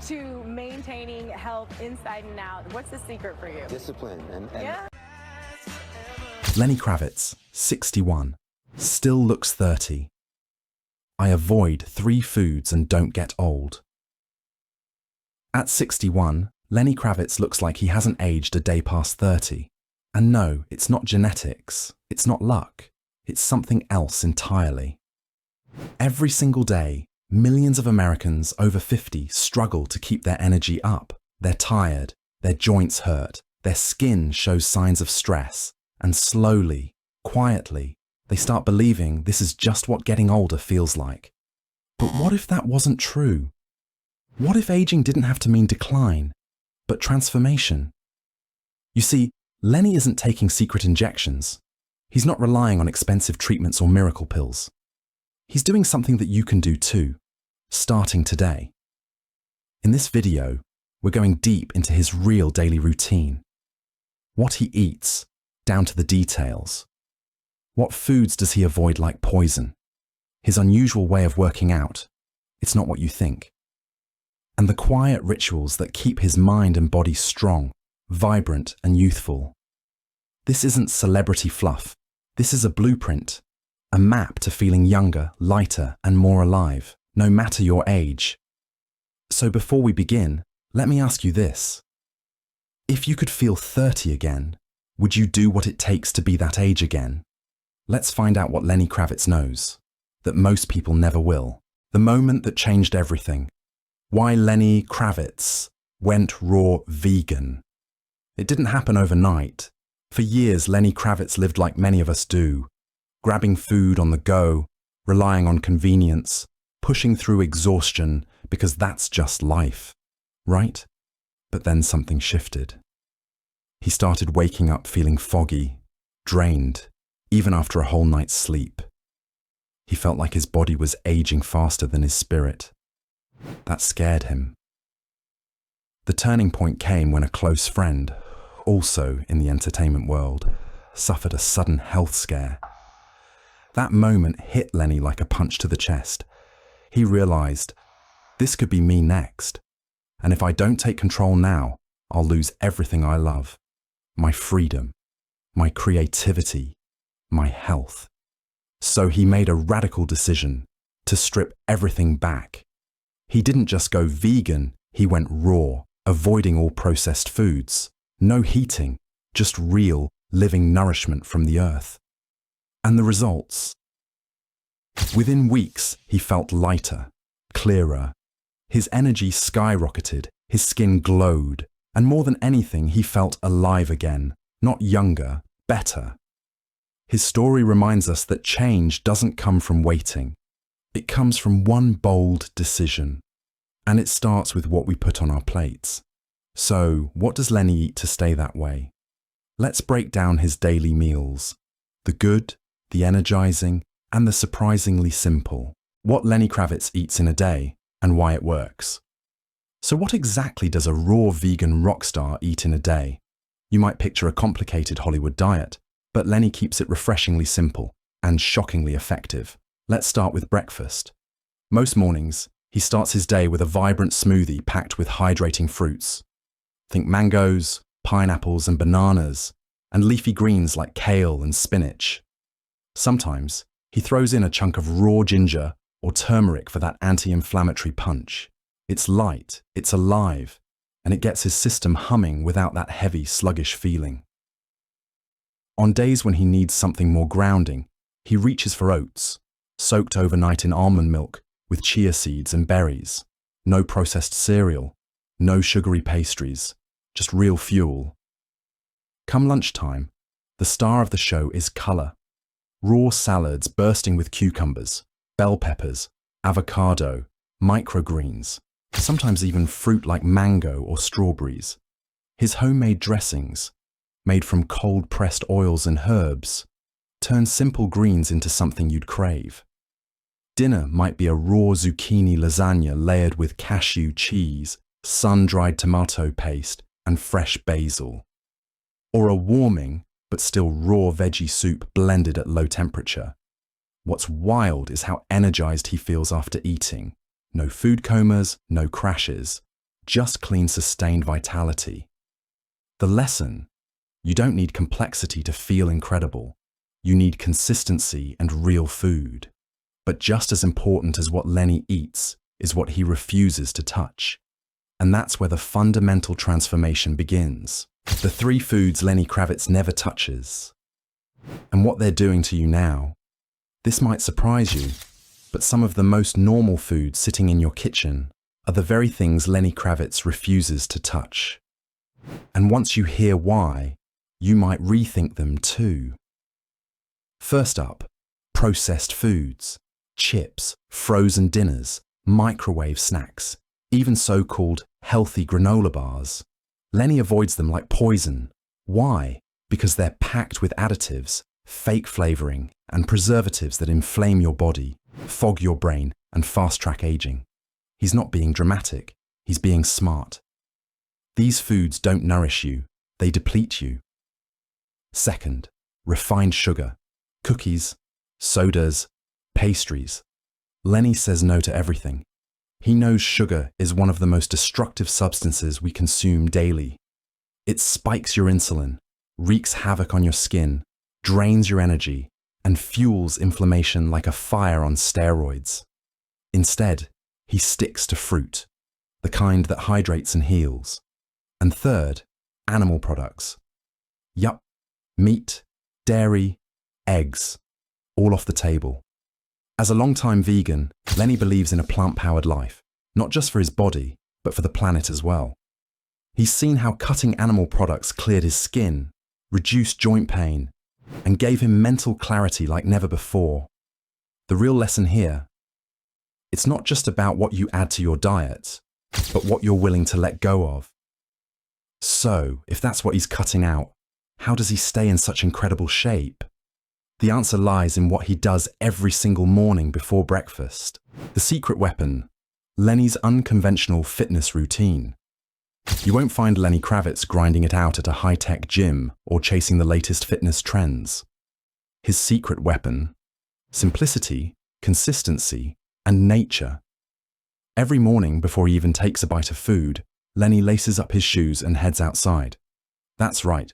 to maintaining health inside and out? What's the secret for you? Discipline. Yeah. Lenny Kravitz, 61, still looks 30. I avoid 3 foods and don't get old. At 61, Lenny Kravitz looks like he hasn't aged a day past 30. And no, it's not genetics, it's not luck, it's something else entirely. Every single day, millions of Americans over 50 struggle to keep their energy up. They're tired, their joints hurt, their skin shows signs of stress, and slowly, quietly, they start believing this is just what getting older feels like. But what if that wasn't true? What if aging didn't have to mean decline, but transformation? You see, Lenny isn't taking secret injections. He's not relying on expensive treatments or miracle pills. He's doing something that you can do too, starting today. In this video, we're going deep into his real daily routine. What he eats, down to the details. What foods does he avoid like poison? His unusual way of working out. It's not what you think. And the quiet rituals that keep his mind and body strong, vibrant and youthful. This isn't celebrity fluff. This is a blueprint, a map to feeling younger, lighter and more alive, no matter your age. So before we begin, let me ask you this. If you could feel 30 again, would you do what it takes to be that age again? Let's find out what Lenny Kravitz knows, that most people never will. The moment that changed everything. Why Lenny Kravitz went raw vegan. It didn't happen overnight. For years, Lenny Kravitz lived like many of us do, grabbing food on the go, relying on convenience, pushing through exhaustion because that's just life, right? But then something shifted. He started waking up feeling foggy, drained, even after a whole night's sleep. He felt like his body was aging faster than his spirit. That scared him. The turning point came when a close friend, also in the entertainment world, suffered a sudden health scare. That moment hit Lenny like a punch to the chest. He realized, this could be me next. And if I don't take control now, I'll lose everything I love. My freedom, my creativity, my health. So he made a radical decision to strip everything back. He didn't just go vegan, he went raw, avoiding all processed foods. No heating, just real, living nourishment from the earth. And the results? Within weeks, he felt lighter, clearer. His energy skyrocketed, his skin glowed, and more than anything, he felt alive again, not younger, better. His story reminds us that change doesn't come from waiting. It comes from one bold decision. And it starts with what we put on our plates. So, what does Lenny eat to stay that way? Let's break down his daily meals. The good, the energizing, and the surprisingly simple. What Lenny Kravitz eats in a day, and why it works. So what exactly does a raw vegan rock star eat in a day? You might picture a complicated Hollywood diet, but Lenny keeps it refreshingly simple and shockingly effective. Let's start with breakfast. Most mornings, he starts his day with a vibrant smoothie packed with hydrating fruits. Think mangoes, pineapples and bananas, and leafy greens like kale and spinach. Sometimes, he throws in a chunk of raw ginger or turmeric for that anti-inflammatory punch. It's light, it's alive, and it gets his system humming without that heavy, sluggish feeling. On days when he needs something more grounding, he reaches for oats, soaked overnight in almond milk with chia seeds and berries. No processed cereal, no sugary pastries, just real fuel. Come lunchtime, the star of the show is color. Raw salads bursting with cucumbers, bell peppers, avocado, microgreens, sometimes even fruit like mango or strawberries. His homemade dressings, made from cold-pressed oils and herbs, turn simple greens into something you'd crave. Dinner might be a raw zucchini lasagna layered with cashew cheese, sun-dried tomato paste, and fresh basil. Or a warming, but still raw veggie soup blended at low temperature. What's wild is how energized he feels after eating. No food comas, no crashes. just clean, sustained vitality. The lesson: you don't need complexity to feel incredible. You need consistency and real food. But just as important as what Lenny eats is what he refuses to touch. And that's where the fundamental transformation begins. The 3 foods Lenny Kravitz never touches. And what they're doing to you now. This might surprise you, but some of the most normal foods sitting in your kitchen are the very things Lenny Kravitz refuses to touch. And once you hear why, you might rethink them too. First up, processed foods, chips, frozen dinners, microwave snacks, even so-called healthy granola bars. Lenny avoids them like poison. Why? Because they're packed with additives, fake flavoring, and preservatives that inflame your body, fog your brain, and fast-track aging. He's not being dramatic, he's being smart. These foods don't nourish you, they deplete you. Second, refined sugar, cookies, sodas, pastries. Lenny says no to everything. He knows sugar is one of the most destructive substances we consume daily. It spikes your insulin, wreaks havoc on your skin, drains your energy, and fuels inflammation like a fire on steroids. Instead, he sticks to fruit, the kind that hydrates and heals. And third, animal products. Yup, meat, dairy, eggs, all off the table. As a longtime vegan, Lenny believes in a plant-powered life, not just for his body, but for the planet as well. He's seen how cutting animal products cleared his skin, reduced joint pain, and gave him mental clarity like never before. The real lesson here: it's not just about what you add to your diet, but what you're willing to let go of. So, if that's what he's cutting out, how does he stay in such incredible shape? The answer lies in what he does every single morning before breakfast. The secret weapon: Lenny's unconventional fitness routine. You won't find Lenny Kravitz grinding it out at a high-tech gym or chasing the latest fitness trends. His secret weapon: simplicity, consistency, and nature. Every morning before he even takes a bite of food, Lenny laces up his shoes and heads outside. That's right.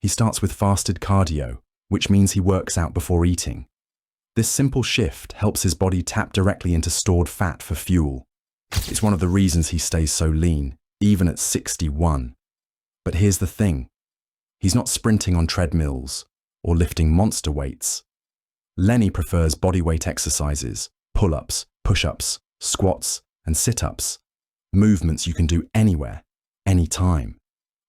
He starts with fasted cardio, which means he works out before eating. This simple shift helps his body tap directly into stored fat for fuel. It's one of the reasons he stays so lean, even at 61. But here's the thing: he's not sprinting on treadmills or lifting monster weights. Lenny prefers bodyweight exercises, pull-ups, push-ups, squats, and sit-ups. Movements you can do anywhere, anytime.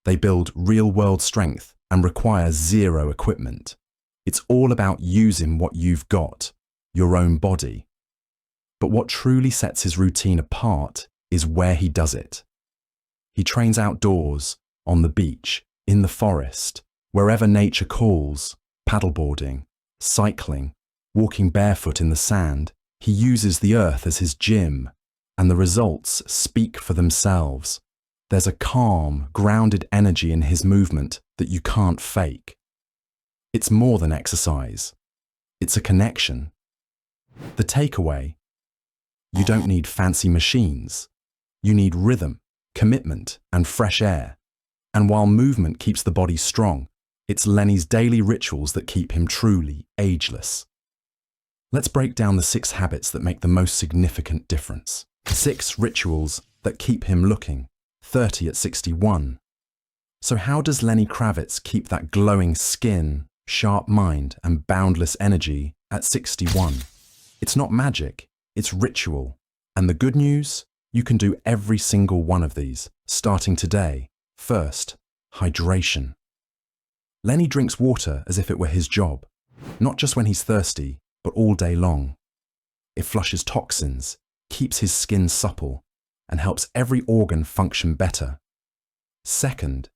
They build real-world strength and require zero equipment. It's all about using what you've got, your own body. But what truly sets his routine apart is where he does it. He trains outdoors, on the beach, in the forest, wherever nature calls, paddleboarding, cycling, walking barefoot in the sand. He uses the earth as his gym, and the results speak for themselves. There's a calm, grounded energy in his movement that you can't fake. It's more than exercise. It's a connection. The takeaway: you don't need fancy machines. You need rhythm, commitment, and fresh air. And while movement keeps the body strong, it's Lenny's daily rituals that keep him truly ageless. Let's break down the 6 habits that make the most significant difference. 6 rituals that keep him looking 30 at 61. So how does Lenny Kravitz keep that glowing skin, sharp mind, and boundless energy at 61? It's not magic, it's ritual. And the good news? You can do every single one of these, starting today. First, hydration. Lenny drinks water as if it were his job, not just when he's thirsty, but all day long. It flushes toxins, keeps his skin supple, and helps every organ function better. Second,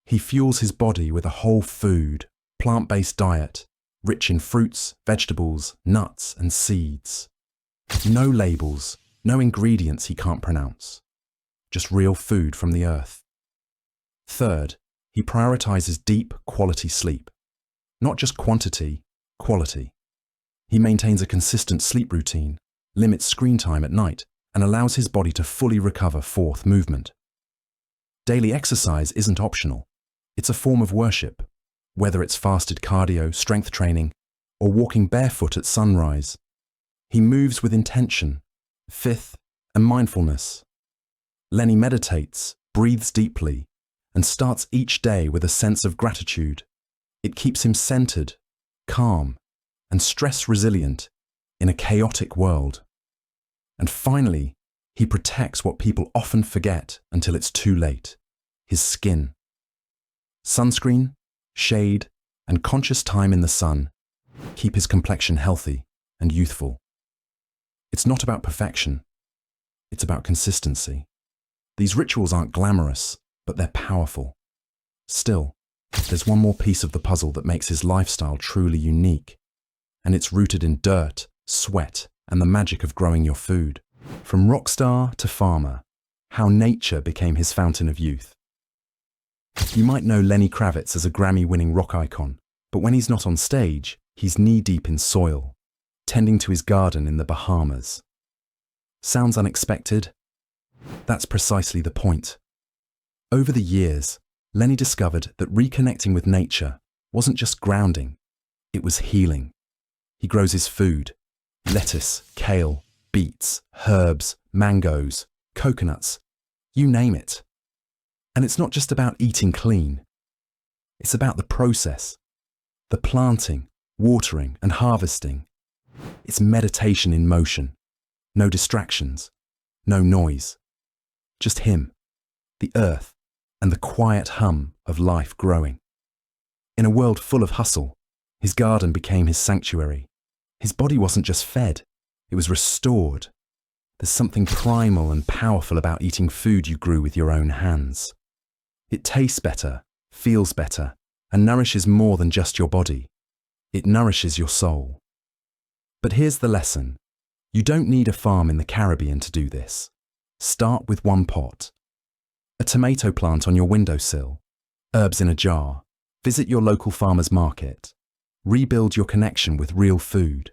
he fuels his body with a whole food, plant-based diet, rich in fruits, vegetables, nuts, and seeds. No labels, no ingredients he can't pronounce. Just real food from the earth. Third, he prioritizes deep, quality sleep. Not just quantity, quality. He maintains a consistent sleep routine, limits screen time at night, and allows his body to fully recover for movement. Daily exercise isn't optional. It's a form of worship, whether it's fasted cardio, strength training, or walking barefoot at sunrise. He moves with intention, faith, and mindfulness. Lenny meditates, breathes deeply, and starts each day with a sense of gratitude. It keeps him centered, calm, and stress-resilient in a chaotic world. And finally, he protects what people often forget until it's too late: his skin. Sunscreen, shade, and conscious time in the sun keep his complexion healthy and youthful. It's not about perfection. It's about consistency. These rituals aren't glamorous, but they're powerful. Still, there's one more piece of the puzzle that makes his lifestyle truly unique, and it's rooted in dirt, sweat, and the magic of growing your food. From rock star to farmer, how nature became his fountain of youth. You might know Lenny Kravitz as a Grammy-winning rock icon, but when he's not on stage, he's knee-deep in soil, tending to his garden in the Bahamas. Sounds unexpected? That's precisely the point. Over the years, Lenny discovered that reconnecting with nature wasn't just grounding, it was healing. He grows his food: lettuce, kale, beets, herbs, mangoes, coconuts, you name it. And it's not just about eating clean. It's about the process, the planting, watering, and harvesting. It's meditation in motion. No distractions, no noise. Just him, the earth, and the quiet hum of life growing. In a world full of hustle, his garden became his sanctuary. His body wasn't just fed, it was restored. There's something primal and powerful about eating food you grew with your own hands. It tastes better, feels better, and nourishes more than just your body. It nourishes your soul. But here's the lesson. You don't need a farm in the Caribbean to do this. Start with one pot. A tomato plant on your windowsill, herbs in a jar. Visit your local farmer's market. Rebuild your connection with real food.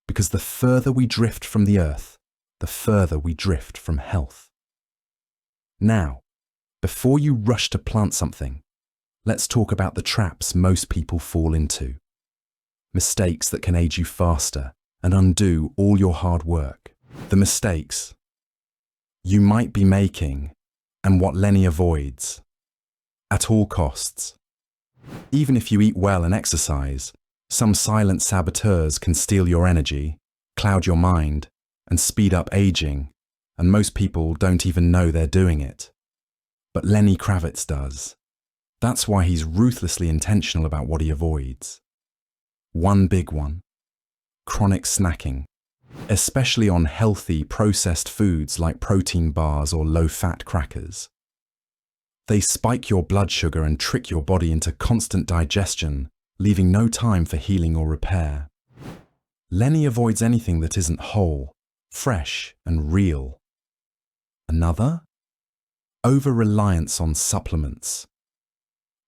Because the further we drift from the earth, the further we drift from health. Now, before you rush to plant something, let's talk about the traps most people fall into. Mistakes that can age you faster and undo all your hard work. The mistakes you might be making, and what Lenny avoids at all costs. Even if you eat well and exercise, some silent saboteurs can steal your energy, cloud your mind, and speed up aging, and most people don't even know they're doing it. But Lenny Kravitz does. That's why he's ruthlessly intentional about what he avoids. One big one: chronic snacking, especially on healthy, processed foods like protein bars or low-fat crackers. They spike your blood sugar and trick your body into constant digestion, leaving no time for healing or repair. Lenny avoids anything that isn't whole, fresh, and real. Another? Over-reliance on supplements.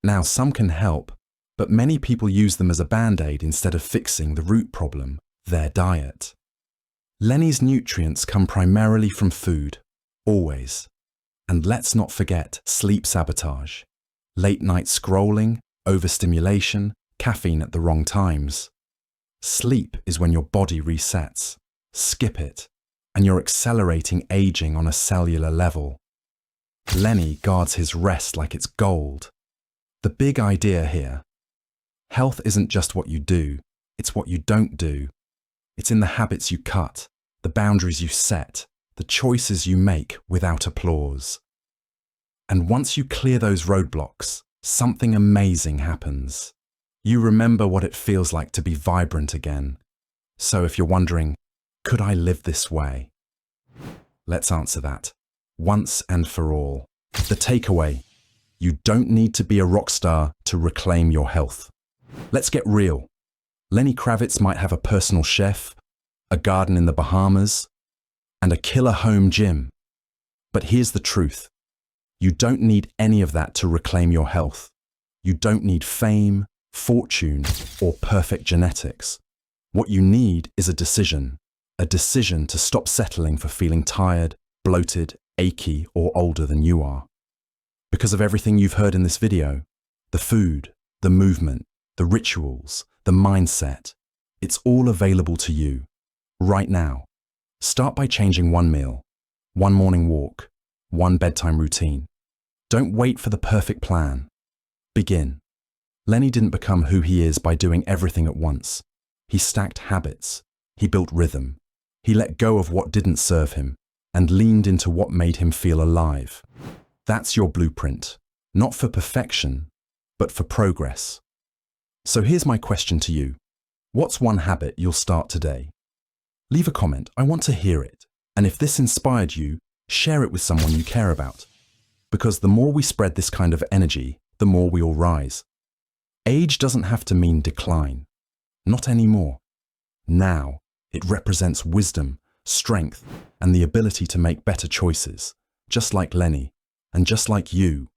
Now, some can help, but many people use them as a band-aid instead of fixing the root problem, their diet. Lenny's nutrients come primarily from food, always. And let's not forget sleep sabotage. Late-night scrolling, overstimulation, caffeine at the wrong times. Sleep is when your body resets. Skip it, and you're accelerating aging on a cellular level. Lenny guards his rest like it's gold. The big idea here: health isn't just what you do, it's what you don't do. It's in the habits you cut, the boundaries you set, the choices you make without applause. And once you clear those roadblocks, something amazing happens. You remember what it feels like to be vibrant again. So if you're wondering, could I live this way? Let's answer that, once and for all. The takeaway: you don't need to be a rock star to reclaim your health. Let's get real. Lenny Kravitz might have a personal chef, a garden in the Bahamas, and a killer home gym. But here's the truth. You don't need any of that to reclaim your health. You don't need fame, fortune, or perfect genetics. What you need is a decision to stop settling for feeling tired, bloated, achy, or older than you are. Because of everything you've heard in this video, the food, the movement, the rituals, the mindset, it's all available to you right now. Start by changing one meal, one morning walk, one bedtime routine. Don't wait for the perfect plan. Begin. Lenny didn't become who he is by doing everything at once. He stacked habits. He built rhythm. He let go of what didn't serve him and leaned into what made him feel alive. That's your blueprint, not for perfection, but for progress. So here's my question to you. What's one habit you'll start today? Leave a comment. I want to hear it. And if this inspired you, share it with someone you care about. Because the more we spread this kind of energy, the more we all rise. Age doesn't have to mean decline. Not anymore. Now, it represents wisdom, strength, and the ability to make better choices, just like Lenny, and just like you.